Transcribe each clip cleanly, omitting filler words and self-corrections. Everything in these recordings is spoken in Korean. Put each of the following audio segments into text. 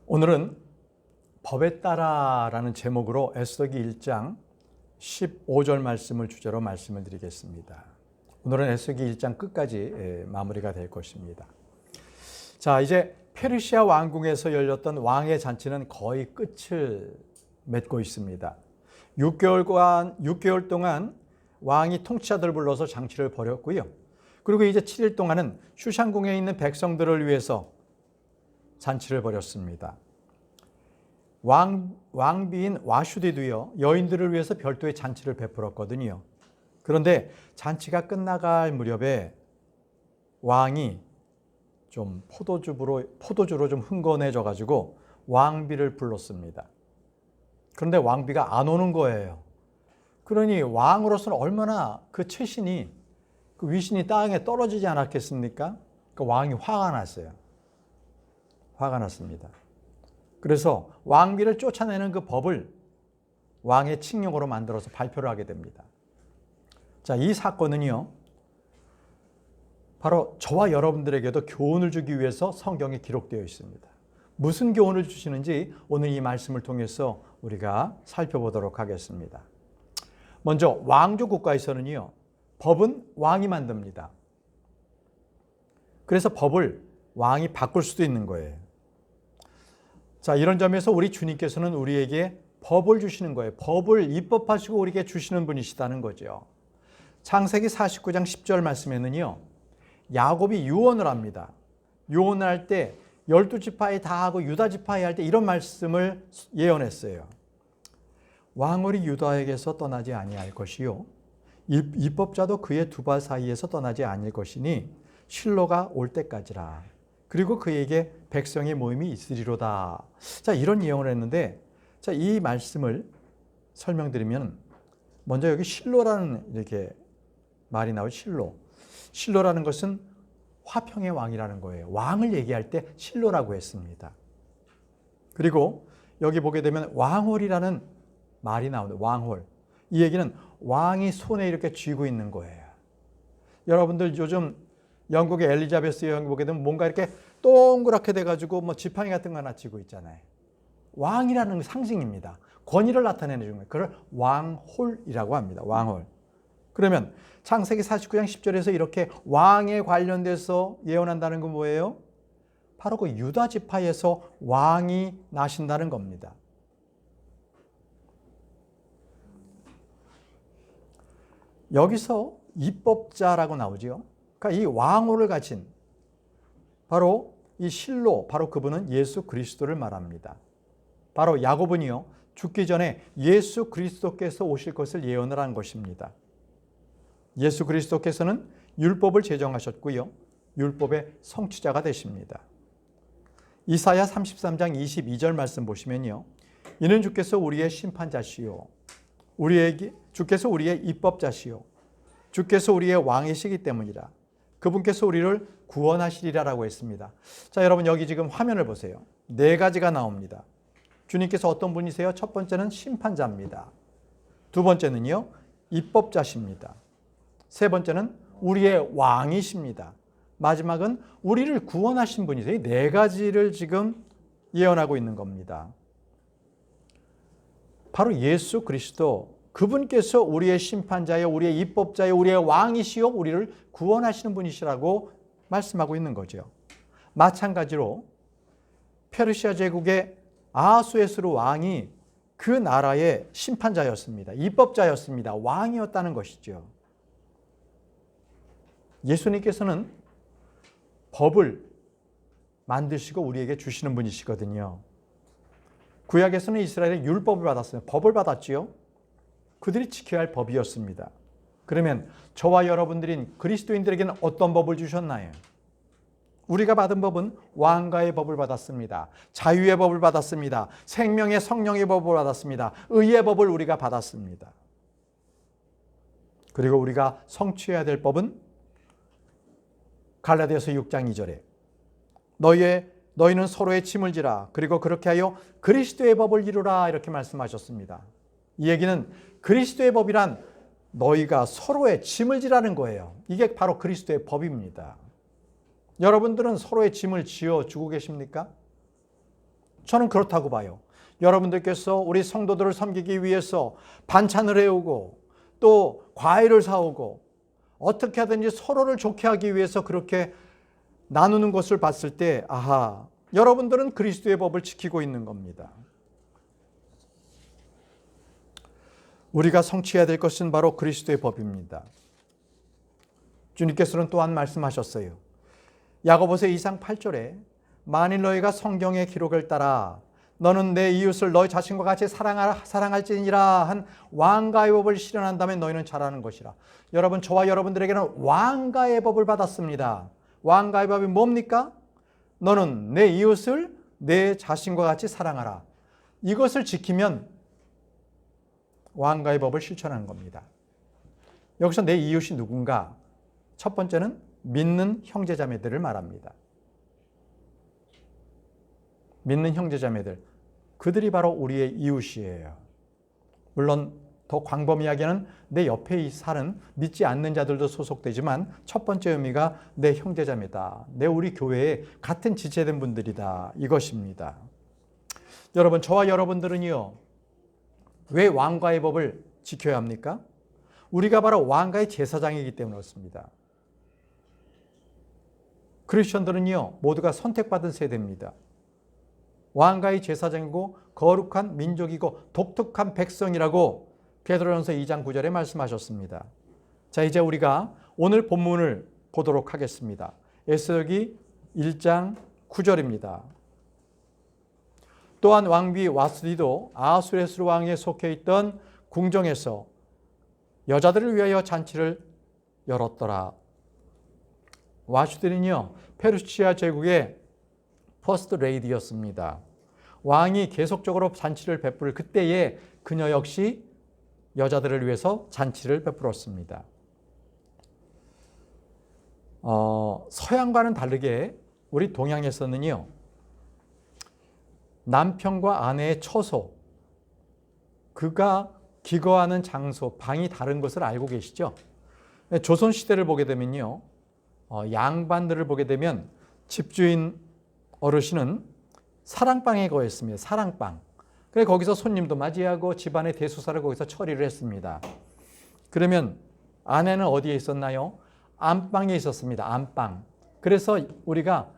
오늘은 법에 따라라는 제목으로 에스더기 1장 15절 말씀을 주제로 말씀을 드리겠습니다. 오늘은 에스더기 1장 끝까지 마무리가 될 것입니다. 자, 이제 페르시아 왕궁에서 열렸던 왕의 잔치는 거의 끝을 맺고 있습니다. 6개월 동안 왕이 통치자들을 불러서 잔치를 벌였고요. 그리고 이제 7일 동안은 슈산궁에 있는 백성들을 위해서 잔치를 벌였습니다. 왕비인 와슈디도요, 여인들을 위해서 별도의 잔치를 베풀었거든요. 그런데 잔치가 끝나갈 무렵에 왕이 좀 포도주로 좀 흥건해져 가지고 왕비를 불렀습니다. 그런데 왕비가 안 오는 거예요. 그러니 왕으로서는 얼마나 그 최신이, 그 위신이 땅에 떨어지지 않았겠습니까? 그러니까 왕이 화가 났어요. 화가 났습니다. 그래서 왕비를 쫓아내는 그 법을 왕의 칙령으로 만들어서 발표를 하게 됩니다. 자, 이 사건은요, 바로 저와 여러분들에게도 교훈을 주기 위해서 성경에 기록되어 있습니다. 무슨 교훈을 주시는지 오늘 이 말씀을 통해서 우리가 살펴보도록 하겠습니다. 먼저 왕조 국가에서는요, 법은 왕이 만듭니다. 그래서 법을 왕이 바꿀 수도 있는 거예요. 자, 이런 점에서 우리 주님께서는 우리에게 법을 주시는 거예요. 법을 입법하시고 우리에게 주시는 분이시다는 거죠. 창세기 49장 10절 말씀에는요, 야곱이 유언을 합니다. 유언을 할 때 12지파에 다 하고 유다 지파에 할 때 이런 말씀을 예언했어요. 왕월이 유다에게서 떠나지 아니할 것이요, 입법자도 그의 두 발 사이에서 떠나지 아니할 것이니 실로가 올 때까지라. 그리고 그에게 백성의 모임이 있으리로다. 자, 이런 예언을 했는데, 자, 이 말씀을 설명드리면, 먼저 여기 실로라는 이렇게 말이 나오죠. 실로라는 것은 화평의 왕이라는 거예요. 왕을 얘기할 때 실로라고 했습니다. 그리고 여기 보게 되면 왕홀이라는 말이 나오는데, 왕홀. 이 얘기는 왕이 손에 이렇게 쥐고 있는 거예요. 여러분들 요즘 영국의 엘리자베스 여행 보게 되면 뭔가 이렇게 동그랗게 돼가지고 뭐 지팡이 같은 거 하나 쥐고 있잖아요. 왕이라는 상징입니다. 권위를 나타내는 거예요. 그걸 왕홀이라고 합니다. 왕홀. 그러면 창세기 49장 10절에서 이렇게 왕에 관련돼서 예언한다는 건 뭐예요? 바로 그 유다 지파에서 왕이 나신다는 겁니다. 여기서 입법자라고 나오죠. 그러니까 이 왕호를 가진 바로 이 실로, 바로 그분은 예수 그리스도를 말합니다. 바로 야곱은요, 죽기 전에 예수 그리스도께서 오실 것을 예언을 한 것입니다. 예수 그리스도께서는 율법을 제정하셨고요, 율법의 성취자가 되십니다. 이사야 33장 22절 말씀 보시면요, 이는 주께서 우리의 심판자시요, 주께서 우리의 입법자시요, 주께서 우리의 왕이시기 때문이라. 그분께서 우리를 구원하시리라라고 했습니다. 자, 여러분 여기 지금 화면을 보세요. 네 가지가 나옵니다. 주님께서 어떤 분이세요? 첫 번째는 심판자입니다. 두 번째는요, 입법자십니다. 세 번째는 우리의 왕이십니다. 마지막은 우리를 구원하신 분이세요. 네 가지를 지금 예언하고 있는 겁니다. 바로 예수 그리스도, 그분께서 우리의 심판자요, 우리의 입법자요, 우리의 왕이시요, 우리를 구원하시는 분이시라고 말씀하고 있는 거죠. 마찬가지로 페르시아 제국의 아하수에스로 왕이 그 나라의 심판자였습니다. 입법자였습니다. 왕이었다는 것이죠. 예수님께서는 법을 만드시고 우리에게 주시는 분이시거든요. 구약에서는 이스라엘의 율법을 받았어요. 법을 받았지요. 그들이 지켜야 할 법이었습니다. 그러면 저와 여러분들인 그리스도인들에게는 어떤 법을 주셨나요? 우리가 받은 법은 왕가의 법을 받았습니다. 자유의 법을 받았습니다. 생명의 성령의 법을 받았습니다. 의의 법을 우리가 받았습니다. 그리고 우리가 성취해야 될 법은 갈라디아서 6장 2절에 너희는 서로의 짐을 지라. 그리고 그렇게 하여 그리스도의 법을 이루라. 이렇게 말씀하셨습니다. 이 얘기는 그리스도의 법이란 너희가 서로의 짐을 지라는 거예요. 이게 바로 그리스도의 법입니다. 여러분들은 서로의 짐을 지어 주고 계십니까? 저는 그렇다고 봐요. 여러분들께서 우리 성도들을 섬기기 위해서 반찬을 해오고 또 과일을 사오고 어떻게 하든지 서로를 좋게 하기 위해서 그렇게 나누는 것을 봤을 때 아하, 여러분들은 그리스도의 법을 지키고 있는 겁니다. 우리가 성취해야 될 것은 바로 그리스도의 법입니다. 주님께서는 또한 말씀하셨어요. 야고보서 2장 8절에 만일 너희가 성경의 기록을 따라 너는 내 이웃을 너희 자신과 같이 사랑할지니라 한 왕가의 법을 실현한다면 너희는 잘하는 것이라. 여러분, 저와 여러분들에게는 왕가의 법을 받았습니다. 왕가의 법이 뭡니까? 너는 내 이웃을 내 자신과 같이 사랑하라. 이것을 지키면 왕가의 법을 실천하는 겁니다. 여기서 내 이웃이 누군가? 첫 번째는 믿는 형제자매들을 말합니다. 믿는 형제자매들, 그들이 바로 우리의 이웃이에요. 물론 더 광범위하게는 내 옆에 사는 믿지 않는 자들도 소속되지만 첫 번째 의미가 내 형제자매다. 우리 교회에 같은 지체된 분들이다. 이것입니다. 여러분, 저와 여러분들은요, 왜 왕가의 법을 지켜야 합니까? 우리가 바로 왕가의 제사장이기 때문에 그렇습니다. 크리스천들은요, 모두가 선택받은 세대입니다. 왕가의 제사장이고 거룩한 민족이고 독특한 백성이라고 베드로전서 2장 9절에 말씀하셨습니다. 자, 이제 우리가 오늘 본문을 보도록 하겠습니다. 에스더기 1장 9절입니다. 또한 왕비 와스디도 아수에르스 왕에 속해 있던 궁정에서 여자들을 위하여 잔치를 열었더라. 와슈디는요, 페르시아 제국의 퍼스트 레이디였습니다. 왕이 계속적으로 잔치를 베풀 그때에 그녀 역시 여자들을 위해서 잔치를 베풀었습니다. 서양과는 다르게 우리 동양에서는요, 남편과 아내의 처소, 그가 기거하는 장소, 방이 다른 것을 알고 계시죠? 조선시대를 보게 되면요, 양반들을 보게 되면 집주인 어르신은 사랑방에 거했습니다. 사랑방. 그래서 거기서 손님도 맞이하고 집안의 대소사를 거기서 처리를 했습니다. 그러면 아내는 어디에 있었나요? 안방에 있었습니다. 안방. 그래서 우리가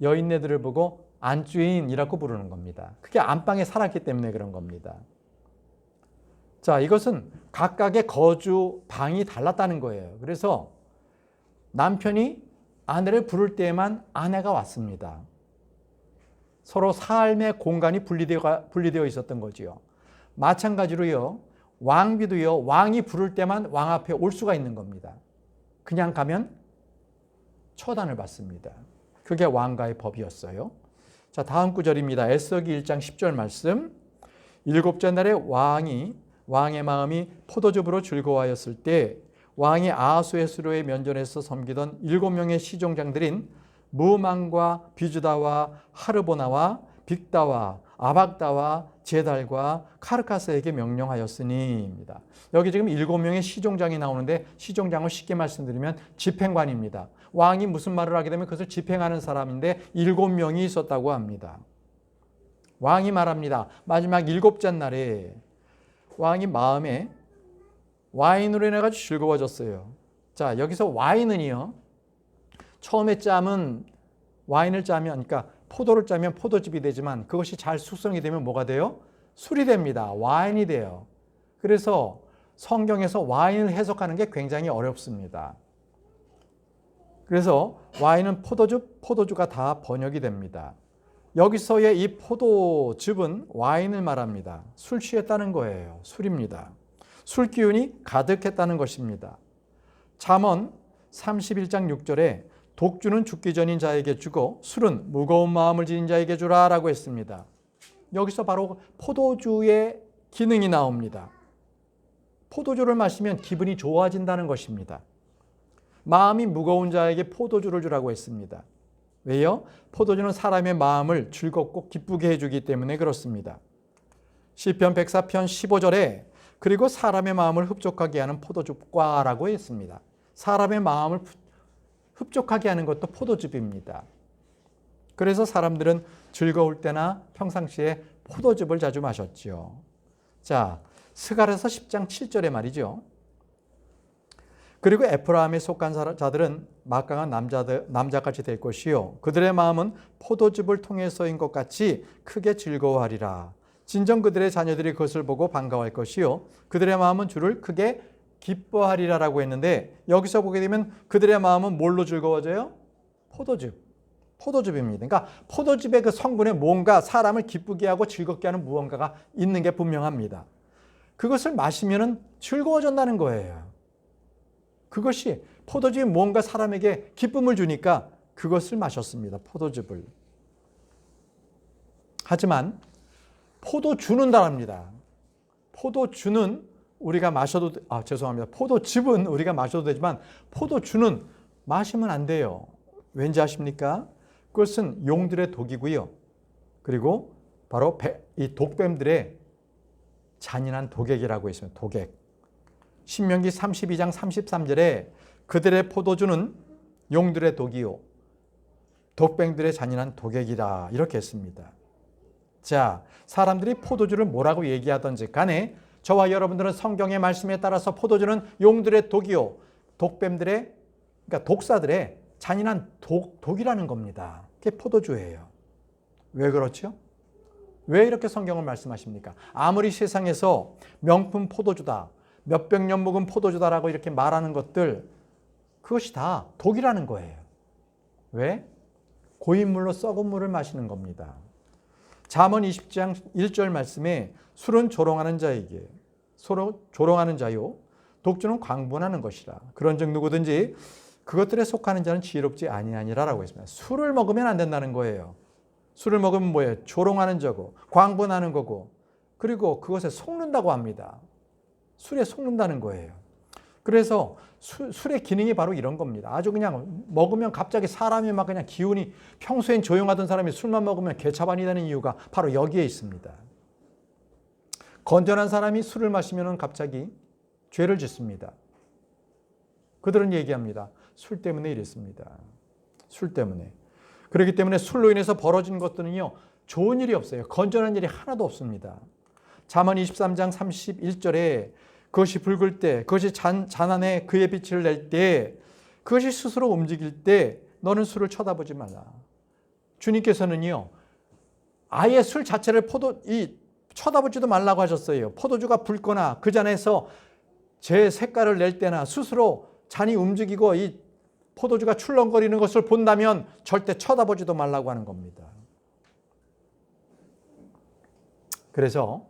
여인네들을 보고 안주인이라고 부르는 겁니다. 그게 안방에 살았기 때문에 그런 겁니다. 자, 이것은 각각의 거주 방이 달랐다는 거예요. 그래서 남편이 아내를 부를 때에만 아내가 왔습니다. 서로 삶의 공간이 분리되어 있었던 거지요. 마찬가지로요, 왕비도요, 왕이 부를 때만 왕 앞에 올 수가 있는 겁니다. 그냥 가면 처단을 받습니다. 그게 왕가의 법이었어요. 자, 다음 구절입니다. 에스더기 1장 10절 말씀. 일곱째 날에 왕의 마음이 포도즙으로 즐거워하였을 때 왕이 아하수에스로의 면전에서 섬기던 7명의 시종장들인 무망과 비주다와 하르보나와 빅다와 아박다와 제달과 카르카스에게 명령하였으니입니다. 여기 지금 7명의 시종장이 나오는데 시종장을 쉽게 말씀드리면 집행관입니다. 왕이 무슨 말을 하게 되면 그것을 집행하는 사람인데 7명이 있었다고 합니다. 왕이 말합니다. 마지막 7째 날에 왕이 마음에 와인으로 인해 가지고 즐거워졌어요. 자, 여기서 와인은요, 처음에 짬은 와인을 짜면, 그러니까 포도를 짜면 포도즙이 되지만 그것이 잘 숙성이 되면 뭐가 돼요? 술이 됩니다. 와인이 돼요. 그래서 성경에서 와인을 해석하는 게 굉장히 어렵습니다. 그래서 와인은 포도주가 다 번역이 됩니다. 여기서의 이 포도즙은 와인을 말합니다. 술 취했다는 거예요. 술입니다. 술 기운이 가득했다는 것입니다. 잠언 31장 6절에 독주는 죽기 전인 자에게 주고 술은 무거운 마음을 지닌 자에게 주라 라고 했습니다. 여기서 바로 포도주의 기능이 나옵니다. 포도주를 마시면 기분이 좋아진다는 것입니다. 마음이 무거운 자에게 포도주를 주라고 했습니다. 왜요? 포도주는 사람의 마음을 즐겁고 기쁘게 해주기 때문에 그렇습니다. 시편 104편 15절에 그리고 사람의 마음을 흡족하게 하는 포도즙과라고 했습니다. 사람의 마음을 흡족하게 하는 것도 포도즙입니다. 그래서 사람들은 즐거울 때나 평상시에 포도즙을 자주 마셨지요. 자, 스가랴서 10장 7절에 말이죠. 그리고 에프라임에 속한 자들은 막강한 남자같이 될 것이요 그들의 마음은 포도즙을 통해서인 것 같이 크게 즐거워하리라. 진정 그들의 자녀들이 그것을 보고 반가워할 것이요 그들의 마음은 주를 크게 기뻐하리라라고 했는데, 여기서 보게 되면 그들의 마음은 뭘로 즐거워져요? 포도즙입니다. 그러니까 포도즙의 그 성분에 뭔가 사람을 기쁘게 하고 즐겁게 하는 무언가가 있는 게 분명합니다. 그것을 마시면 즐거워진다는 거예요. 그것이 포도즙이 뭔가 사람에게 기쁨을 주니까 그것을 마셨습니다. 포도즙을. 하지만 포도주는 다릅니다. 포도주는 우리가 마셔도 포도즙은 우리가 마셔도 되지만 포도주는 마시면 안 돼요. 왠지 아십니까? 그것은 용들의 독이고요. 그리고 바로 이 독뱀들의 잔인한 독액이라고 있습니다. 독액. 신명기 32장 33절에 그들의 포도주는 용들의 독이요 독뱀들의 잔인한 독액이라 이렇게 했습니다. 자, 사람들이 포도주를 뭐라고 얘기하던지 간에 저와 여러분들은 성경의 말씀에 따라서 포도주는 용들의 독이요 독뱀들의, 그러니까 독사들의 잔인한 독이라는 겁니다. 그게 포도주예요. 왜 그렇죠? 왜 이렇게 성경을 말씀하십니까? 아무리 세상에서 명품 포도주다, 몇백 년 묵은 포도주다라고 이렇게 말하는 것들, 그것이 다 독이라는 거예요. 왜? 고인물로 썩은 물을 마시는 겁니다. 잠언 20장 1절 말씀에 술은 조롱하는 자에게 서로 조롱하는 자요 독주는 광분하는 것이라. 그런즉 누구든지 그것들에 속하는 자는 지혜롭지 아니하니라라고 했습니다. 술을 먹으면 안 된다는 거예요. 술을 먹으면 뭐예요? 조롱하는 자고 광분하는 거고, 그리고 그것에 속는다고 합니다. 술에 속는다는 거예요. 그래서 술의 기능이 바로 이런 겁니다. 아주 그냥 먹으면 갑자기 사람이 막 그냥 기운이, 평소엔 조용하던 사람이 술만 먹으면 개차반이 되는 이유가 바로 여기에 있습니다. 건전한 사람이 술을 마시면 갑자기 죄를 짓습니다. 그들은 얘기합니다. 술 때문에 이랬습니다. 술 때문에. 그렇기 때문에 술로 인해서 벌어진 것들은요, 좋은 일이 없어요. 건전한 일이 하나도 없습니다. 잠언 23장 31절에 그것이 붉을 때, 그것이 잔 안에 그의 빛을 낼 때, 그것이 스스로 움직일 때 너는 술을 쳐다보지 말라. 주님께서는요, 아예 술 자체를 쳐다보지도 말라고 하셨어요. 포도주가 붉거나 그 잔에서 제 색깔을 낼 때나 스스로 잔이 움직이고 이 포도주가 출렁거리는 것을 본다면 절대 쳐다보지도 말라고 하는 겁니다. 그래서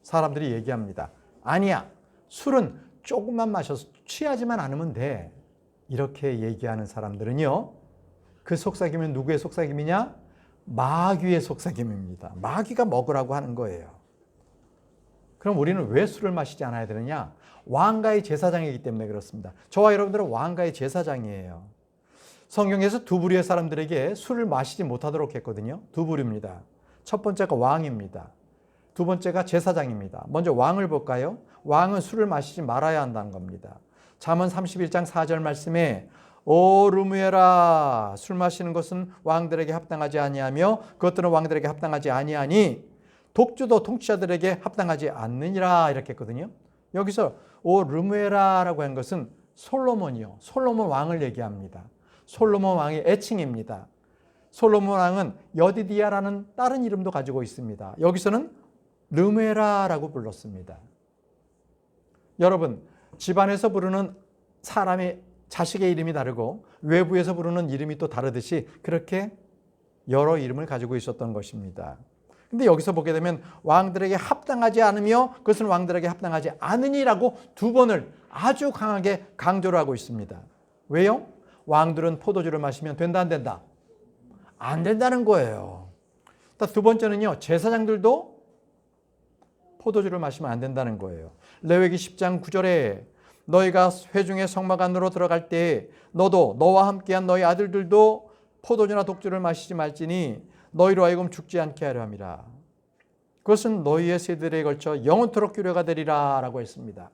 사람들이 얘기합니다. 아니야, 술은 조금만 마셔서 취하지만 않으면 돼. 이렇게 얘기하는 사람들은요, 그 속삭임은 누구의 속삭임이냐? 마귀의 속삭임입니다. 마귀가 먹으라고 하는 거예요. 그럼 우리는 왜 술을 마시지 않아야 되느냐? 왕가의 제사장이기 때문에 그렇습니다. 저와 여러분들은 왕가의 제사장이에요. 성경에서 두 부류의 사람들에게 술을 마시지 못하도록 했거든요. 두 부류입니다. 첫 번째가 왕입니다. 두 번째가 제사장입니다. 먼저 왕을 볼까요? 왕은 술을 마시지 말아야 한다는 겁니다. 잠언 31장 4절 말씀에 오 르무엘아, 술 마시는 것은 왕들에게 합당하지 아니하며 그것들은 왕들에게 합당하지 아니하니 독주도 통치자들에게 합당하지 않느니라 이렇게 했거든요. 여기서 오 르무엘아라고 한 것은 솔로몬이요, 솔로몬 왕을 얘기합니다. 솔로몬 왕의 애칭입니다. 솔로몬 왕은 여디디아라는 다른 이름도 가지고 있습니다. 여기서는 르무엘아라고 불렀습니다. 여러분, 집안에서 부르는 사람의 자식의 이름이 다르고 외부에서 부르는 이름이 또 다르듯이 그렇게 여러 이름을 가지고 있었던 것입니다. 근데 여기서 보게 되면 왕들에게 합당하지 않으며 그것은 왕들에게 합당하지 않으니라고 두 번을 아주 강하게 강조를 하고 있습니다. 왜요? 왕들은 포도주를 마시면 된다, 안 된다? 안 된다는 거예요. 두 번째는요, 제사장들도 포도주를 마시면 안 된다는 거예요. 레위기 10장 9절에 너희가 회중의 성막 안으로 들어갈 때 너도 너와 함께한 너희 아들들도 포도주나 독주를 마시지 말지니 너희로 하여금 죽지 않게 하려 함이라. 그것은 너희의 세대에 걸쳐 영원토록 규례가 되리라 라고 했습니다.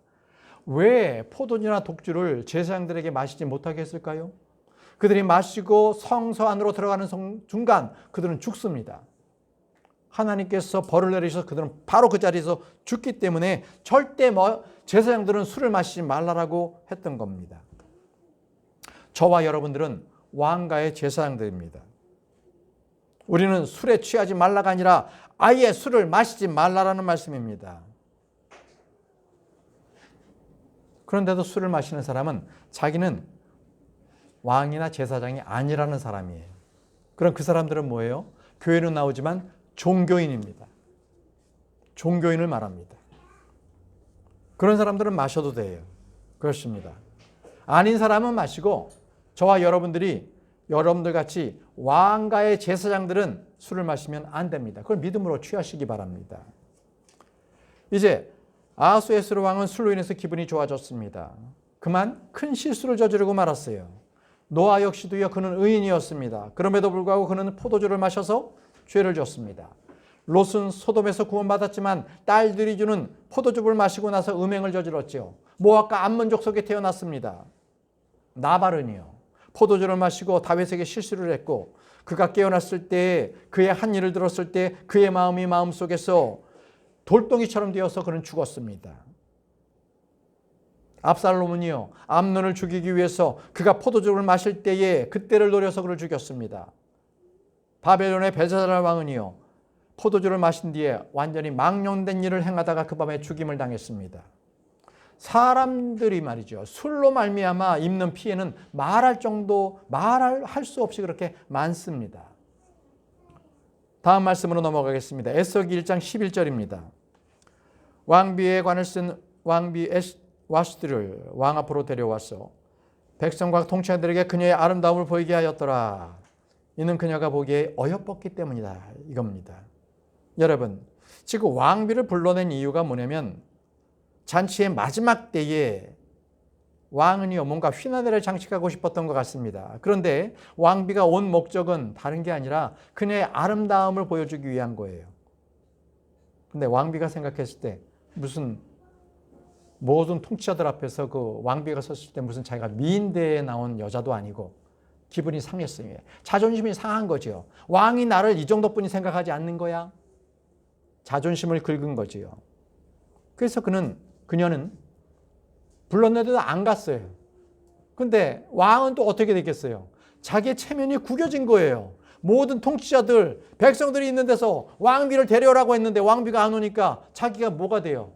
왜 포도주나 독주를 제사장들에게 마시지 못하게 했을까요? 그들이 마시고 성소 안으로 들어가는 순간 그들은 죽습니다. 하나님께서 벌을 내리셔서 그들은 바로 그 자리에서 죽기 때문에 절대 제사장들은 술을 마시지 말라라고 했던 겁니다. 저와 여러분들은 왕가의 제사장들입니다. 우리는 술에 취하지 말라가 아니라 아예 술을 마시지 말라라는 말씀입니다. 그런데도 술을 마시는 사람은 자기는 왕이나 제사장이 아니라는 사람이에요. 그럼 그 사람들은 뭐예요? 교회는 나오지만 종교인입니다. 종교인을 말합니다. 그런 사람들은 마셔도 돼요. 그렇습니다. 아닌 사람은 마시고 저와 여러분들 같이 왕가의 제사장들은 술을 마시면 안 됩니다. 그걸 믿음으로 취하시기 바랍니다. 이제 아하수에스로 왕은 술로 인해서 기분이 좋아졌습니다. 그만 큰 실수를 저지르고 말았어요. 노아 역시도요, 그는 의인이었습니다. 그럼에도 불구하고 그는 포도주를 마셔서 죄를 졌습니다. 롯은 소돔에서 구원받았지만 딸들이 주는 포도주를 마시고 나서 음행을 저질렀죠. 모압과 암몬족 속에 태어났습니다. 나발은요, 포도주를 마시고 다윗에게 실수를 했고 그가 깨어났을 때 그의 한 일을 들었을 때 그의 마음이 마음속에서 돌덩이처럼 되어서 그는 죽었습니다. 압살롬은요, 암논을 죽이기 위해서 그가 포도주를 마실 때에 그때를 노려서 그를 죽였습니다. 바벨론의 벨사살 왕은요, 포도주를 마신 뒤에 완전히 망령된 일을 행하다가 그 밤에 죽임을 당했습니다. 사람들이 말이죠, 술로 말미암아 입는 피해는 말할 수 없이 그렇게 많습니다. 다음 말씀으로 넘어가겠습니다. 에스더기 1장 11절입니다. 왕비에 관을 쓴 왕비 와스티를 왕 앞으로 데려와서 백성과 통치자들에게 그녀의 아름다움을 보이게 하였더라. 이는 그녀가 보기에 어여뻤기 때문이다. 이겁니다. 여러분, 지금 왕비를 불러낸 이유가 뭐냐면 잔치의 마지막 때에 왕은요, 뭔가 휘나대를 장식하고 싶었던 것 같습니다. 그런데 왕비가 온 목적은 다른 게 아니라 그녀의 아름다움을 보여주기 위한 거예요. 근데 왕비가 생각했을 때 무슨 모든 통치자들 앞에서 그 왕비가 섰을 때 무슨 자기가 미인대에 나온 여자도 아니고 기분이 상했어요. 자존심이 상한 거죠. 왕이 나를 이 정도뿐이 생각하지 않는 거야? 자존심을 긁은 거지요. 그래서 그녀는 불렀는데도 안 갔어요. 근데 왕은 또 어떻게 됐겠어요? 자기의 체면이 구겨진 거예요. 모든 통치자들, 백성들이 있는 데서 왕비를 데려오라고 했는데 왕비가 안 오니까 자기가 뭐가 돼요?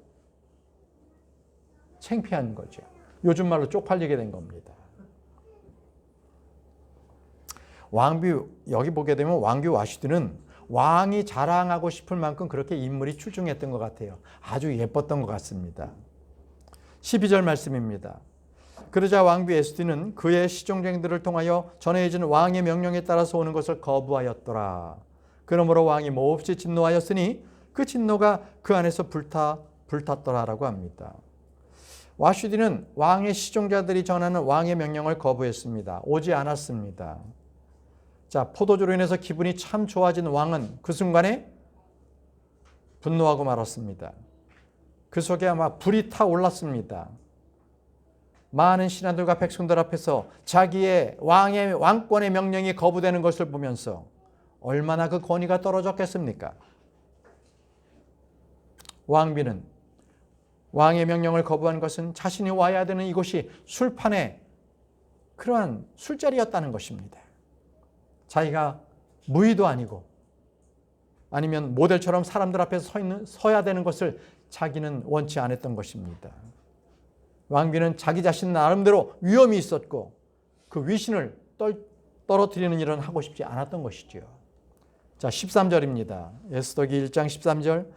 창피한 거죠. 요즘 말로 쪽팔리게 된 겁니다. 왕비, 여기 보게 되면 왕비 와시드는 왕이 자랑하고 싶을 만큼 그렇게 인물이 출중했던 것 같아요. 아주 예뻤던 것 같습니다. 12절 말씀입니다. 그러자 왕비 에스디는 그의 시종쟁들을 통하여 전해진 왕의 명령에 따라서 오는 것을 거부하였더라. 그러므로 왕이 몹시 진노하였으니 그 진노가 그 안에서 불탔더라라고 합니다. 와슈디는 왕의 시종자들이 전하는 왕의 명령을 거부했습니다. 오지 않았습니다. 자, 포도주로 인해서 기분이 참 좋아진 왕은 그 순간에 분노하고 말았습니다. 그 속에 아마 불이 타올랐습니다. 많은 신하들과 백성들 앞에서 자기의 왕권의 명령이 거부되는 것을 보면서 얼마나 그 권위가 떨어졌겠습니까? 왕비는 왕의 명령을 거부한 것은 자신이 와야 되는 이곳이 술판의 그러한 술자리였다는 것입니다. 자기가 무의도 아니고 아니면 모델처럼 사람들 앞에서 서야 되는 것을 자기는 원치 않았던 것입니다. 왕비는 자기 자신 나름대로 위험이 있었고 그 위신을 떨어뜨리는 일은 하고 싶지 않았던 것이죠. 자, 13절입니다. 에스더기 1장 13절.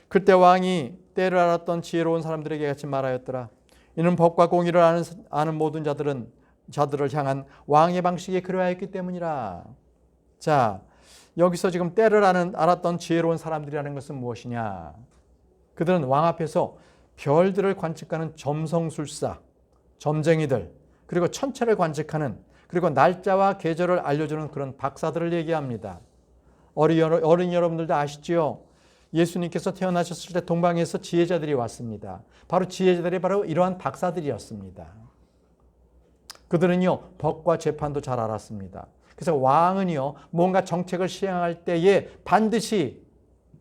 그때 왕이 때를 알았던 지혜로운 사람들에게 같이 말하였더라. 이는 법과 공의를 아는 모든 자들을 향한 왕의 방식이 그러하였기 때문이라. 자, 여기서 지금 때를 알았던 지혜로운 사람들이라는 것은 무엇이냐? 그들은 왕 앞에서 별들을 관측하는 점성술사, 점쟁이들, 그리고 천체를 관측하는, 그리고 날짜와 계절을 알려주는 그런 박사들을 얘기합니다. 어린 여러분들도 아시죠? 예수님께서 태어나셨을 때 동방에서 지혜자들이 왔습니다. 바로 지혜자들이 바로 이러한 박사들이었습니다. 그들은요, 법과 재판도 잘 알았습니다. 그래서 왕은요, 뭔가 정책을 시행할 때에 반드시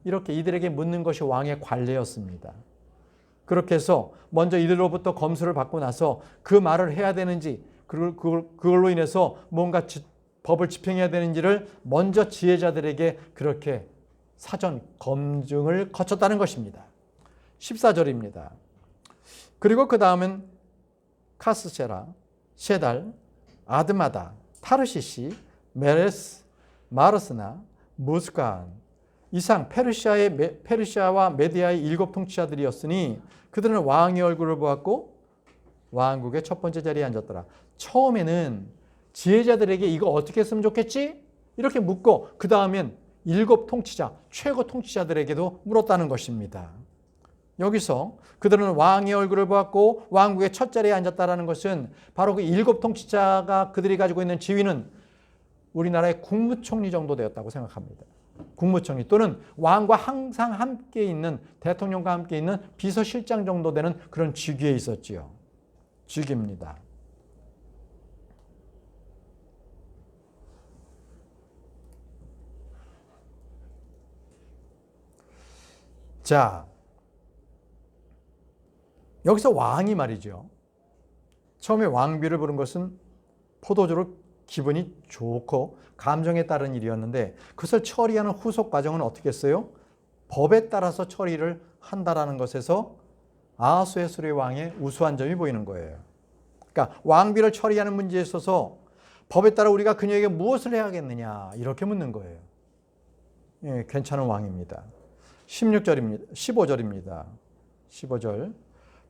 이렇게 이들에게 묻는 것이 왕의 관례였습니다. 그렇게 해서 먼저 이들로부터 검수를 받고 나서 그 말을 해야 되는지, 그걸로 인해서 뭔가 법을 집행해야 되는지를 먼저 지혜자들에게 그렇게 사전 검증을 거쳤다는 것입니다. 14절입니다. 그리고 그 다음은 카스세라, 셰달, 아드마다, 타르시시, 메레스, 마르스나, 무스간, 이상 페르시아와 메디아의 7 통치자들이었으니 그들은 왕의 얼굴을 보았고 왕국의 첫 번째 자리에 앉았더라. 처음에는 지혜자들에게 이거 어떻게 했으면 좋겠지? 이렇게 묻고 그 다음엔 7 통치자, 최고 통치자들에게도 물었다는 것입니다. 여기서 그들은 왕의 얼굴을 보았고 왕국의 첫 자리에 앉았다는 것은 바로 그 7 통치자가 그들이 가지고 있는 지위는 우리나라의 국무총리 정도 되었다고 생각합니다. 국무총리 또는 왕과 항상 함께 있는 대통령과 함께 있는 비서실장 정도 되는 그런 직위에 있었지요. 직위입니다. 자, 여기서 왕이 말이죠. 처음에 왕비를 부른 것은 포도주로 기분이 좋고 감정에 따른 일이었는데 그것을 처리하는 후속 과정은 어떻게 했어요? 법에 따라서 처리를 한다라는 것에서 아하수에스루의 왕의 우수한 점이 보이는 거예요. 그러니까 왕비를 처리하는 문제에 있어서 법에 따라 우리가 그녀에게 무엇을 해야겠느냐 이렇게 묻는 거예요. 예, 괜찮은 왕입니다. 15절입니다. 15절.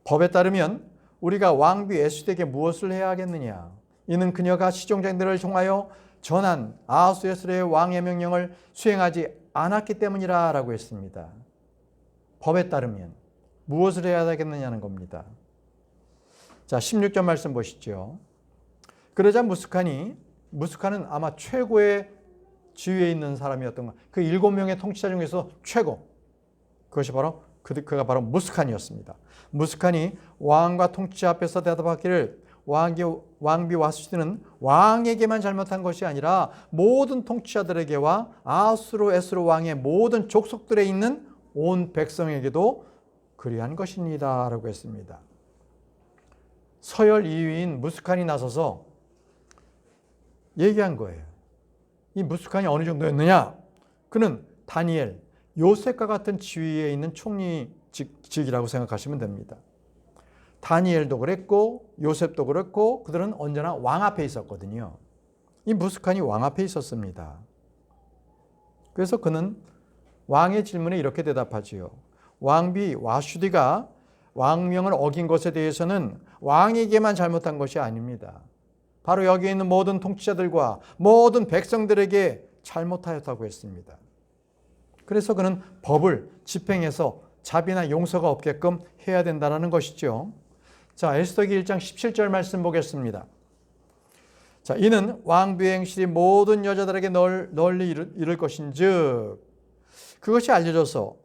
법에 따르면 우리가 왕비 에스더에게 무엇을 해야 하겠느냐? 이는 그녀가 시종장들을 통하여 전한 아하수에스루의 왕의 명령을 수행하지 않았기 때문이라 라고 했습니다. 법에 따르면 무엇을 해야 되겠느냐는 겁니다. 자, 16절 말씀 보시죠. 그러자 무스칸은 아마 최고의 지위에 있는 사람이었던 것. 그 7명의 통치자 중에서 최고. 그것이 바로 그가 바로 무스칸이었습니다. 무스칸이 왕과 통치자 앞에서 대답하기를 왕비 와수시는 왕에게만 잘못한 것이 아니라 모든 통치자들에게와 아하수에스루 왕의 모든 족속들에 있는 온 백성에게도 그리한 것입니다. 라고 했습니다. 서열 2위인 무스칸이 나서서 얘기한 거예요. 이 무스칸이 어느 정도였느냐? 그는 다니엘, 요셉과 같은 지위에 있는 총리직이라고 생각하시면 됩니다. 다니엘도 그랬고 요셉도 그랬고 그들은 언제나 왕 앞에 있었거든요. 이 무스칸이 왕 앞에 있었습니다. 그래서 그는 왕의 질문에 이렇게 대답하지요. 왕비 와슈디가 왕명을 어긴 것에 대해서는 왕에게만 잘못한 것이 아닙니다. 바로 여기 있는 모든 통치자들과 모든 백성들에게 잘못하였다고 했습니다. 그래서 그는 법을 집행해서 자비나 용서가 없게끔 해야 된다는 것이죠. 자, 에스더기 1장 17절 말씀 보겠습니다. 자, 이는 왕비의 행실이 모든 여자들에게 널리 이를 것인즉 그것이 알려져서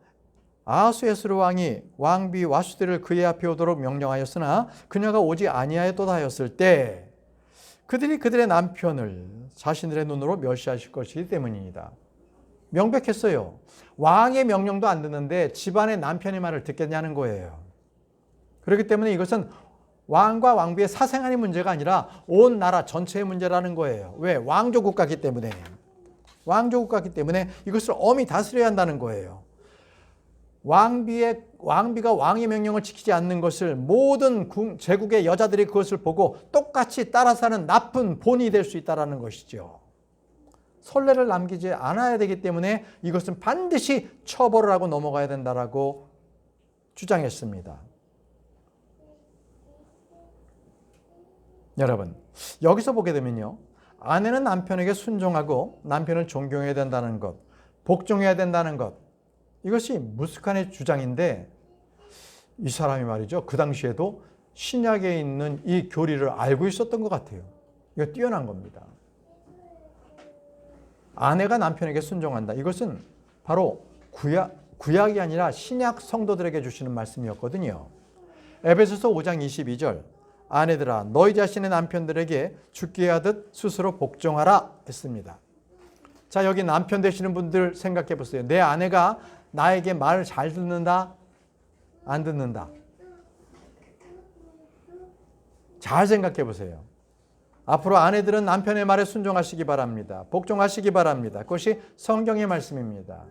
아하수에스루 왕이 왕비 와수디를 그의 앞에 오도록 명령하였으나 그녀가 오지 아니하였도다 하였을 때 그들이 그들의 남편을 자신들의 눈으로 멸시하실 것이기 때문입니다. 명백했어요. 왕의 명령도 안 듣는데 집안의 남편의 말을 듣겠냐는 거예요. 그렇기 때문에 이것은 왕과 왕비의 사생활의 문제가 아니라 온 나라 전체의 문제라는 거예요. 왜? 왕조국가이기 때문에. 왕조국가이기 때문에 이것을 엄히 다스려야 한다는 거예요. 왕비가 왕의 명령을 지키지 않는 것을 모든 제국의 여자들이 그것을 보고 똑같이 따라 사는 나쁜 본이 될 수 있다는 것이죠. 선례를 남기지 않아야 되기 때문에 이것은 반드시 처벌을 하고 넘어가야 된다라고 주장했습니다. 여러분, 여기서 보게 되면요. 아내는 남편에게 순종하고 남편을 존경해야 된다는 것, 복종해야 된다는 것, 이것이 무스칸의 주장인데 이 사람이 말이죠. 그 당시에도 신약에 있는 이 교리를 알고 있었던 것 같아요. 이거 뛰어난 겁니다. 아내가 남편에게 순종한다. 이것은 바로 구약이 아니라 신약 성도들에게 주시는 말씀이었거든요. 에베소서 5장 22절 아내들아 너희 자신의 남편들에게 죽게 하듯 스스로 복종하라 했습니다. 자, 여기 남편 되시는 분들 생각해 보세요. 내 아내가 나에게 말을 잘 듣는다? 안 듣는다? 잘 생각해 보세요. 앞으로 아내들은 남편의 말에 순종하시기 바랍니다. 복종하시기 바랍니다. 그것이 성경의 말씀입니다.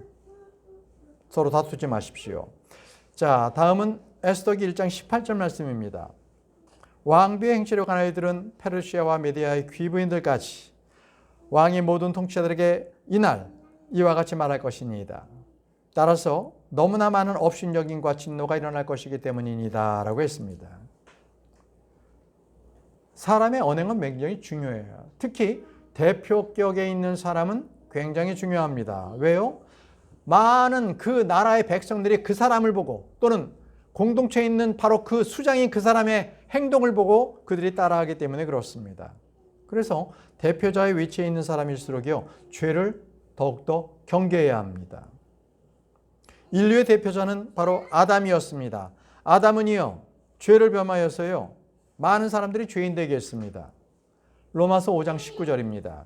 서로 다투지 마십시오. 자, 다음은 에스더기 1장 18절 말씀입니다. 왕비의 행실에 관한 아이들은 페르시아와 메디아의 귀부인들까지 왕의 모든 통치자들에게 이날 이와 같이 말할 것이니이다. 따라서 너무나 많은 업신여김과 진노가 일어날 것이기 때문이니다 라고 했습니다. 사람의 언행은 굉장히 중요해요. 특히 대표격에 있는 사람은 굉장히 중요합니다. 왜요? 많은 그 나라의 백성들이 그 사람을 보고 또는 공동체에 있는 바로 그 수장인 그 사람의 행동을 보고 그들이 따라하기 때문에 그렇습니다. 그래서 대표자의 위치에 있는 사람일수록요, 죄를 더욱더 경계해야 합니다. 인류의 대표자는 바로 아담이었습니다. 아담은요, 죄를 범하여서요, 많은 사람들이 죄인 되게 했습니다. 로마서 5장 19절입니다.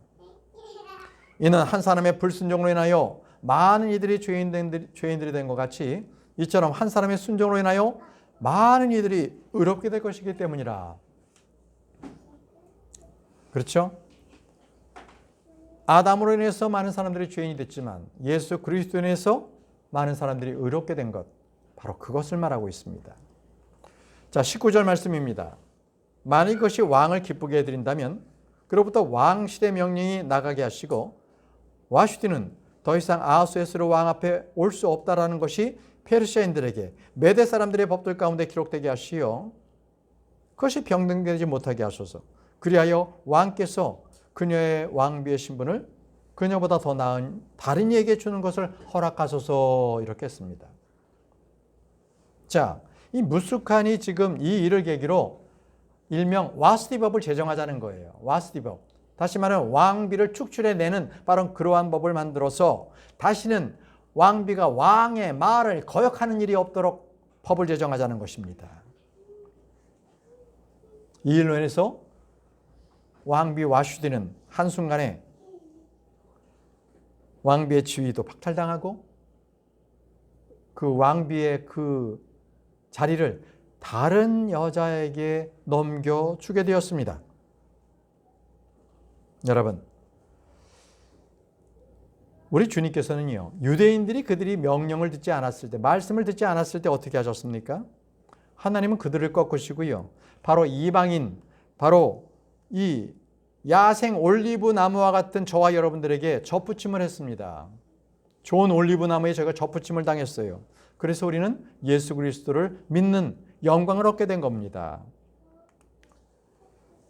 이는 한 사람의 불순종으로 인하여 많은 이들이 죄인들이 된 것 같이 이처럼 한 사람의 순종으로 인하여 많은 이들이 의롭게 될 것이기 때문이라. 그렇죠? 아담으로 인해서 많은 사람들이 죄인이 됐지만 예수 그리스도로 인해서 많은 사람들이 의롭게 된 것, 바로 그것을 말하고 있습니다. 자, 19절 말씀입니다. 만일 그것이 왕을 기쁘게 해드린다면 그로부터 왕실의 명령이 나가게 하시고 와슈티는 더 이상 아하수에스로 왕 앞에 올 수 없다라는 것이 페르시아인들에게 메대 사람들의 법들 가운데 기록되게 하시어 그것이 변경되지 못하게 하소서. 그리하여 왕께서 그녀의 왕비의 신분을 그녀보다 더 나은 다른 이에게 주는 것을 허락하소서, 이렇게 했습니다. 자, 이 무스칸이 지금 이 일을 계기로 일명 와스디법을 제정하자는 거예요. 와스디법. 다시 말하면 왕비를 축출해내는 바로 그러한 법을 만들어서 다시는 왕비가 왕의 말을 거역하는 일이 없도록 법을 제정하자는 것입니다. 이 일로 인해서 왕비 와슈디는 한순간에 왕비의 지위도 박탈당하고 그 왕비의 그 자리를 다른 여자에게 넘겨주게 되었습니다. 여러분, 우리 주님께서는요, 유대인들이 그들이 명령을 듣지 않았을 때, 말씀을 듣지 않았을 때 어떻게 하셨습니까? 하나님은 그들을 꺾으시고요, 바로 이방인, 바로 이 야생 올리브 나무와 같은 저와 여러분들에게 접붙임을 했습니다. 좋은 올리브 나무에 저희가 접붙임을 당했어요. 그래서 우리는 예수 그리스도를 믿는 영광을 얻게 된 겁니다.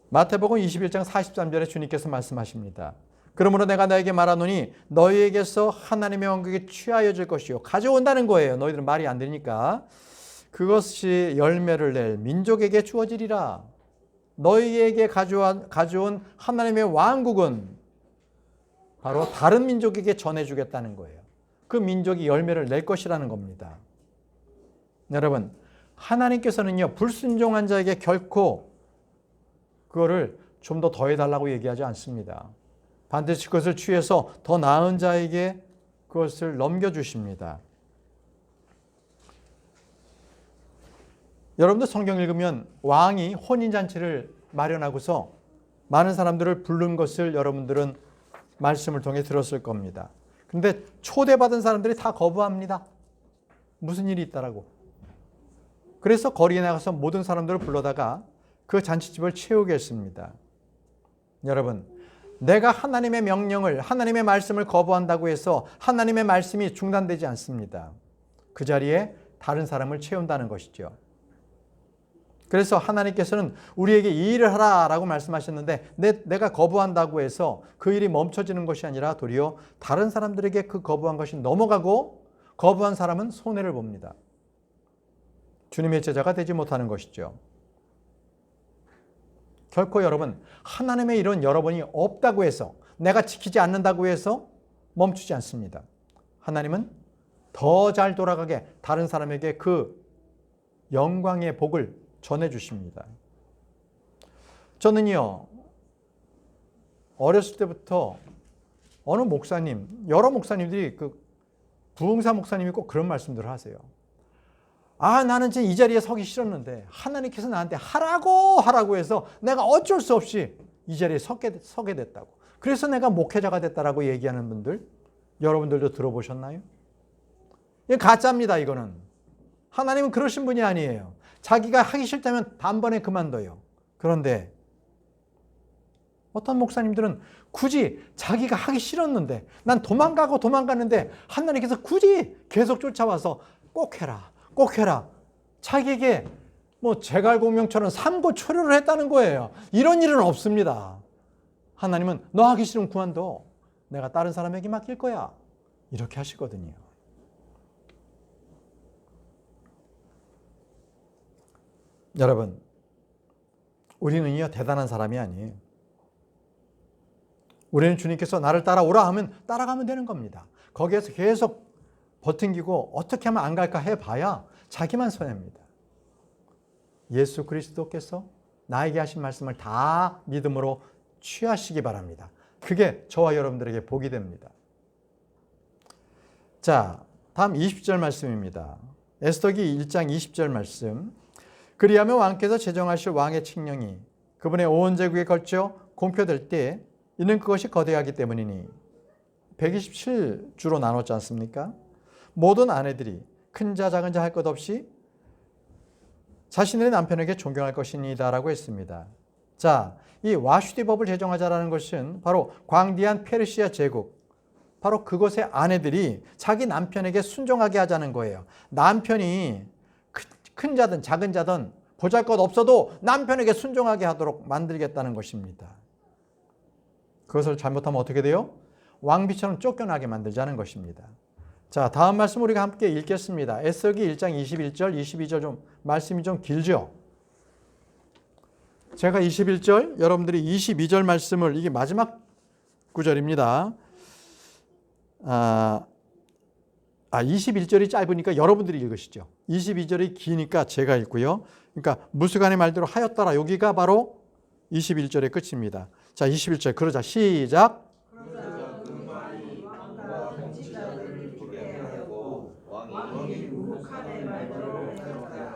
마태복음 21장 43절에 주님께서 말씀하십니다. 그러므로 내가 너에게 말하노니 너희에게서 하나님의 왕국이 취하여 질 것이요, 가져온다는 거예요. 너희들은 말이 안 되니까. 그것이 열매를 낼 민족에게 주어지리라. 너희에게 가져온 하나님의 왕국은 바로 다른 민족에게 전해주겠다는 거예요. 그 민족이 열매를 낼 것이라는 겁니다. 여러분, 하나님께서는요, 불순종한 자에게 결코 그거를 좀 더 더해달라고 얘기하지 않습니다. 반드시 그것을 취해서 더 나은 자에게 그것을 넘겨주십니다. 여러분들 성경 읽으면 왕이 혼인잔치를 마련하고서 많은 사람들을 부른 것을 여러분들은 말씀을 통해 들었을 겁니다. 그런데 초대받은 사람들이 다 거부합니다. 무슨 일이 있다라고. 그래서 거리에 나가서 모든 사람들을 불러다가 그 잔치집을 채우게 했습니다. 여러분, 내가 하나님의 명령을, 하나님의 말씀을 거부한다고 해서 하나님의 말씀이 중단되지 않습니다. 그 자리에 다른 사람을 채운다는 것이죠. 그래서 하나님께서는 우리에게 이 일을 하라라고 말씀하셨는데 내가 거부한다고 해서 그 일이 멈춰지는 것이 아니라 도리어 다른 사람들에게 그 거부한 것이 넘어가고 거부한 사람은 손해를 봅니다. 주님의 제자가 되지 못하는 것이죠. 결코 여러분, 하나님의 일은 여러분이 없다고 해서, 내가 지키지 않는다고 해서 멈추지 않습니다. 하나님은 더 잘 돌아가게 다른 사람에게 그 영광의 복을 전해주십니다. 저는요, 어렸을 때부터 어느 목사님, 여러 목사님들이 부흥사 목사님이 꼭 그런 말씀들을 하세요. 나는 지금 이 자리에 서기 싫었는데 하나님께서 나한테 하라고 해서 내가 어쩔 수 없이 이 자리에 서게 됐다고. 그래서 내가 목회자가 됐다라고 얘기하는 분들, 여러분들도 들어보셨나요? 이게 가짜입니다, 이거는. 하나님은 그러신 분이 아니에요. 자기가 하기 싫다면 단번에 그만둬요. 그런데 어떤 목사님들은 굳이 자기가 하기 싫었는데, 난 도망갔는데 하나님께서 굳이 계속 쫓아와서 꼭 해라. 자기에게 제갈공명처럼 삼고초려를 했다는 거예요. 이런 일은 없습니다. 하나님은 너 하기 싫으면 그만둬. 내가 다른 사람에게 맡길 거야. 이렇게 하시거든요. 여러분, 우리는요, 대단한 사람이 아니에요. 우리는 주님께서 나를 따라오라 하면 따라가면 되는 겁니다. 거기에서 계속 버팅기고 어떻게 하면 안 갈까 해봐야 자기만 손해입니다. 예수 그리스도께서 나에게 하신 말씀을 다 믿음으로 취하시기 바랍니다. 그게 저와 여러분들에게 복이 됩니다. 자, 다음 20절 말씀입니다. 에스더기 1장 20절 말씀. 그리하면 왕께서 제정하실 왕의 칙령이 그분의 온 제국에 걸쳐 공표될 때 이는 그것이 거대하기 때문이니 127주로 나눴지 않습니까? 모든 아내들이 큰 자 작은 자 할 것 없이 자신의 남편에게 존경할 것이니다라고 했습니다. 자, 이 와슈디 법을 제정하자라는 것은 바로 광대한 페르시아 제국, 바로 그곳의 아내들이 자기 남편에게 순종하게 하자는 거예요. 남편이 큰 자든 작은 자든 보잘것 없어도 남편에게 순종하게 하도록 만들겠다는 것입니다. 그것을 잘못하면 어떻게 돼요? 왕비처럼 쫓겨나게 만들자는 것입니다. 자, 다음 말씀 우리가 함께 읽겠습니다. 에스더기 1장 21절, 22절 말씀이 좀 길죠? 제가 21절, 여러분들이 22절 말씀을, 이게 마지막 구절입니다. 21절이 짧으니까 여러분들이 읽으시죠. 22절이 기니까 제가 읽고요. 그러니까 무수간의 말대로 하였더라. 여기가 바로 21절의 끝입니다. 자, 21절 그러자. 시작.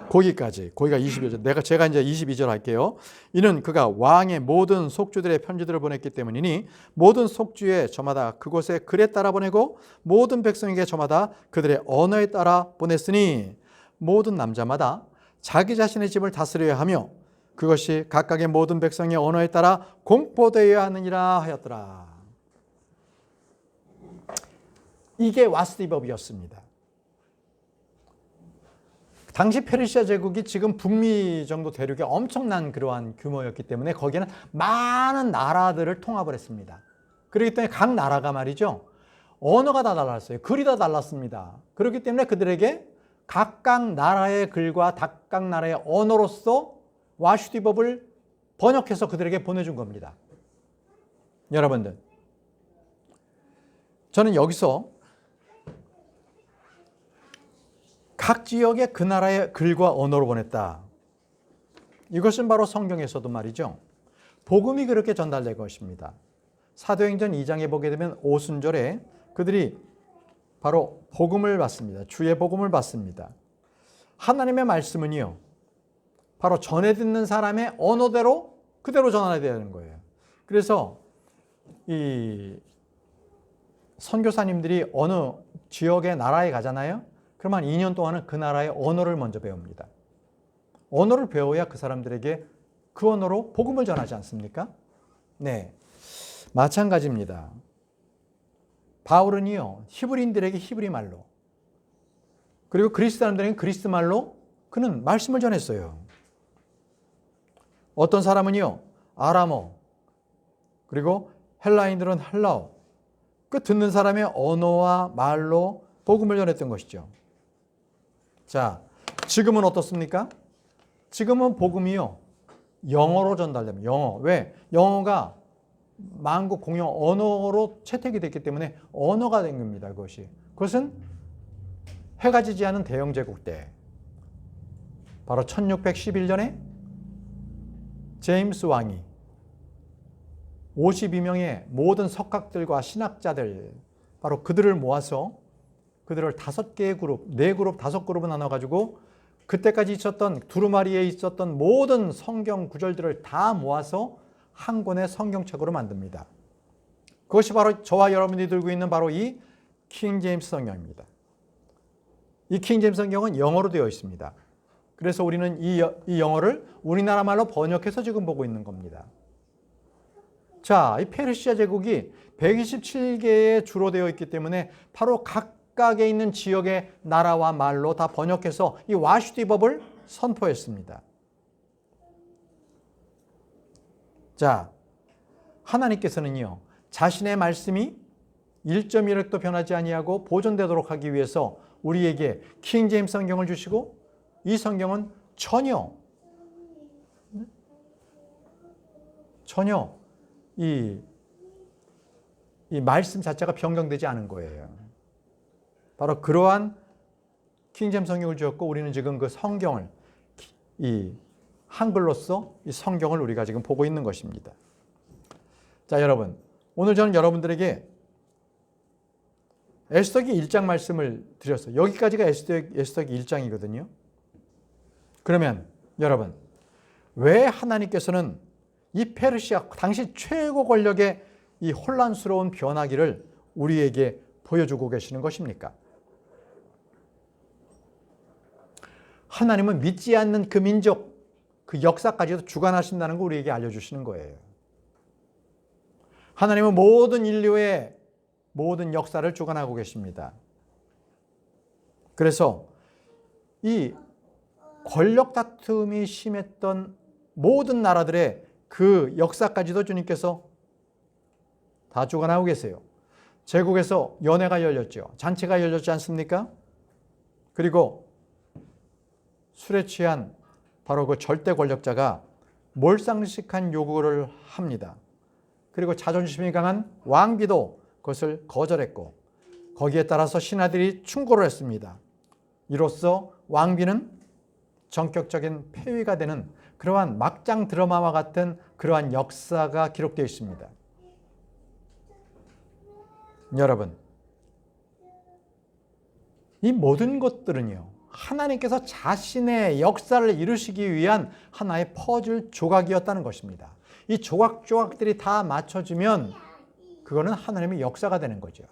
거기가 22절. 제가 이제 22절 할게요. 이는 그가 왕의 모든 속주들의 편지들을 보냈기 때문이니 모든 속주에 저마다 그곳에 글에 따라 보내고 모든 백성에게 저마다 그들의 언어에 따라 보냈으니 모든 남자마다 자기 자신의 집을 다스려야 하며 그것이 각각의 모든 백성의 언어에 따라 공포되어야 하느니라 하였더라. 이게 와스디 법이었습니다. 당시 페르시아 제국이 지금 북미 정도 대륙에 엄청난 그러한 규모였기 때문에 거기에는 많은 나라들을 통합을 했습니다. 그렇기 때문에 각 나라가 말이죠, 언어가 다 달랐어요. 글이 다 달랐습니다. 그렇기 때문에 그들에게 각각 나라의 글과 각각 나라의 언어로서 와슈디법을 번역해서 그들에게 보내준 겁니다. 여러분들, 저는 여기서 각 지역의 그 나라의 글과 언어로 보냈다. 이것은 바로 성경에서도 말이죠, 복음이 그렇게 전달될 것입니다. 사도행전 2장에 보게 되면 오순절에 그들이 바로 복음을 받습니다. 주의 복음을 받습니다. 하나님의 말씀은요, 바로 전해 듣는 사람의 언어대로 그대로 전해야 되는 거예요. 그래서 이 선교사님들이 어느 지역의 나라에 가잖아요. 그러면 2년 동안은 그 나라의 언어를 먼저 배웁니다. 언어를 배워야 그 사람들에게 그 언어로 복음을 전하지 않습니까? 네, 마찬가지입니다. 바울은요, 히브리인들에게 히브리 말로, 그리고 그리스 사람들에게 그리스 말로 그는 말씀을 전했어요. 어떤 사람은요, 아람어, 그리고 헬라인들은 헬라어, 그 듣는 사람의 언어와 말로 복음을 전했던 것이죠. 자, 지금은 어떻습니까? 지금은 복음이요, 영어로 전달됩니다. 영어. 왜? 영어가 만국 공용 언어로 채택이 됐기 때문에 언어가 된 겁니다. 그것은 해가 지지 않은 대영 제국 때, 바로 1611년에 제임스 왕이 52명의 모든 석학들과 신학자들, 바로 그들을 모아서 그들을 5개의 그룹, 4그룹, 5그룹을 나눠가지고 그때까지 있었던 두루마리에 있었던 모든 성경 구절들을 다 모아서 한 권의 성경책으로 만듭니다. 그것이 바로 저와 여러분이 들고 있는 바로 이 킹 제임스 성경입니다. 이 킹 제임스 성경은 영어로 되어 있습니다. 그래서 우리는 이 영어를 우리나라 말로 번역해서 지금 보고 있는 겁니다. 자, 이 페르시아 제국이 127개에 주로 되어 있기 때문에 바로 각각에 있는 지역의 나라와 말로 다 번역해서 이 와슈티 법을 선포했습니다. 자, 하나님께서는요, 자신의 말씀이 1.1획도 변하지 아니하고 보존되도록 하기 위해서 우리에게 킹 제임스 성경을 주시고 이 성경은 전혀 이 말씀 자체가 변경되지 않은 거예요. 바로 그러한 킹 제임스 성경을 주었고 우리는 지금 그 성경을 이 한글로서 이 성경을 우리가 지금 보고 있는 것입니다. 자, 여러분, 오늘 저는 여러분들에게 에스더기 1장 말씀을 드렸어요. 여기까지가 에스더기 1장이거든요. 그러면 여러분, 왜 하나님께서는 이 페르시아 당시 최고 권력의 이 혼란스러운 변화기를 우리에게 보여주고 계시는 것입니까? 하나님은 믿지 않는 그 민족, 그 역사까지도 주관하신다는 거 우리에게 알려주시는 거예요. 하나님은 모든 인류의 모든 역사를 주관하고 계십니다. 그래서 이 권력 다툼이 심했던 모든 나라들의 그 역사까지도 주님께서 다 주관하고 계세요. 제국에서 연회가 열렸죠. 잔치가 열렸지 않습니까? 그리고 술에 취한 바로 그 절대 권력자가 몰상식한 요구를 합니다. 그리고 자존심이 강한 왕비도 그것을 거절했고 거기에 따라서 신하들이 충고를 했습니다. 이로써 왕비는 전격적인 폐위가 되는 그러한 막장 드라마와 같은 그러한 역사가 기록되어 있습니다. 여러분, 이 모든 것들은요, 하나님께서 자신의 역사를 이루시기 위한 하나의 퍼즐 조각이었다는 것입니다. 이 조각들이 다 맞춰지면 그거는 하나님의 역사가 되는 거죠.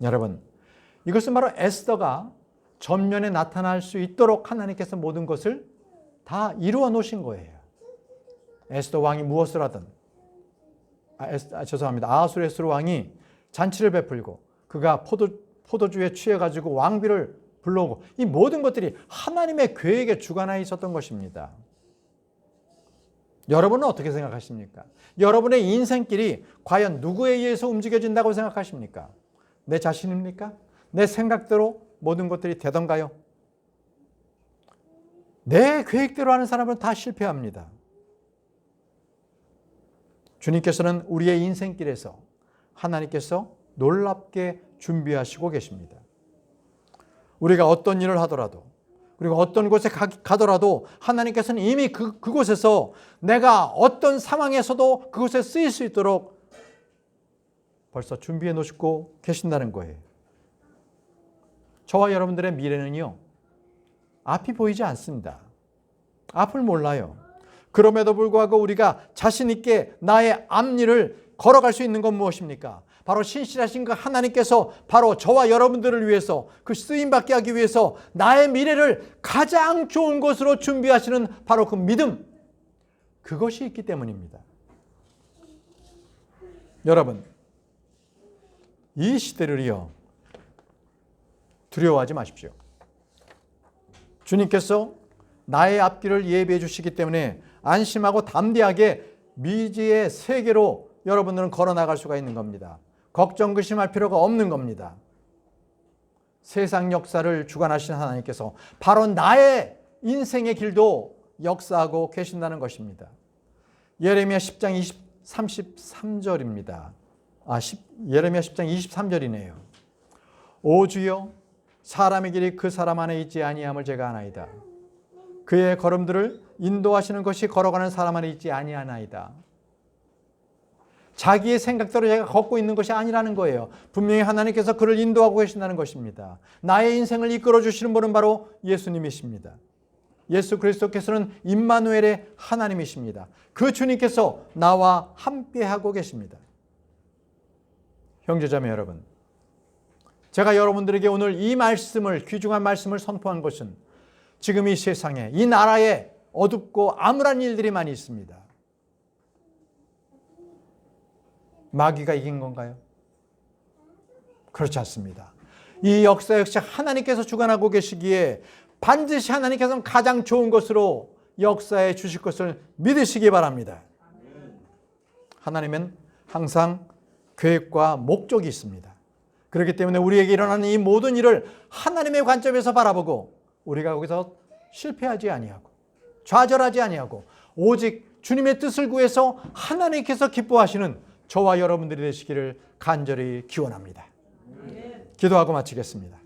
여러분, 이것은 바로 에스더가 전면에 나타날 수 있도록 하나님께서 모든 것을 다 이루어 놓으신 거예요. 에스더 왕이 무엇을 하든, 아하수에르스 왕이 잔치를 베풀고 그가 포도주에 취해가지고 왕비를 불러오고 이 모든 것들이 하나님의 계획에 주관하여 있었던 것입니다. 여러분은 어떻게 생각하십니까? 여러분의 인생길이 과연 누구에 의해서 움직여진다고 생각하십니까? 내 자신입니까? 내 생각대로 모든 것들이 되던가요? 내 계획대로 하는 사람은 다 실패합니다. 주님께서는 우리의 인생길에서 하나님께서 놀랍게 준비하시고 계십니다. 우리가 어떤 일을 하더라도 그리고 어떤 곳에 가더라도 하나님께서는 이미 그곳에서 내가 어떤 상황에서도 그곳에 쓰일 수 있도록 벌써 준비해 놓으시고 계신다는 거예요. 저와 여러분들의 미래는요, 앞이 보이지 않습니다. 앞을 몰라요. 그럼에도 불구하고 우리가 자신 있게 나의 앞일을 걸어갈 수 있는 건 무엇입니까? 바로 신실하신 그 하나님께서 바로 저와 여러분들을 위해서 그 쓰임받게 하기 위해서 나의 미래를 가장 좋은 것으로 준비하시는 바로 그 믿음, 그것이 있기 때문입니다. 여러분, 이 시대를요, 두려워하지 마십시오. 주님께서 나의 앞길을 예비해 주시기 때문에 안심하고 담대하게 미지의 세계로 여러분들은 걸어나갈 수가 있는 겁니다. 걱정, 의심할 필요가 없는 겁니다. 세상 역사를 주관하신 하나님께서 바로 나의 인생의 길도 역사하고 계신다는 것입니다. 예레미야 10장 33절입니다. 예레미야 10장 23절이네요. 오 주여, 사람의 길이 그 사람 안에 있지 아니함을 제가 아나이다. 그의 걸음들을 인도하시는 것이 걸어가는 사람 안에 있지 아니하나이다. 자기의 생각대로 제가 걷고 있는 것이 아니라는 거예요. 분명히 하나님께서 그를 인도하고 계신다는 것입니다. 나의 인생을 이끌어 주시는 분은 바로 예수님이십니다. 예수 그리스도께서는 임마누엘의 하나님이십니다. 그 주님께서 나와 함께하고 계십니다. 형제자매 여러분, 제가 여러분들에게 오늘 이 말씀을, 귀중한 말씀을 선포한 것은 지금 이 세상에, 이 나라에 어둡고 암울한 일들이 많이 있습니다. 마귀가 이긴 건가요? 그렇지 않습니다. 이 역사 역시 하나님께서 주관하고 계시기에 반드시 하나님께서는 가장 좋은 것으로 역사에 주실 것을 믿으시기 바랍니다. 하나님은 항상 계획과 목적이 있습니다. 그렇기 때문에 우리에게 일어나는 이 모든 일을 하나님의 관점에서 바라보고 우리가 거기서 실패하지 아니하고 좌절하지 아니하고 오직 주님의 뜻을 구해서 하나님께서 기뻐하시는 저와 여러분들이 되시기를 간절히 기원합니다. 기도하고 마치겠습니다.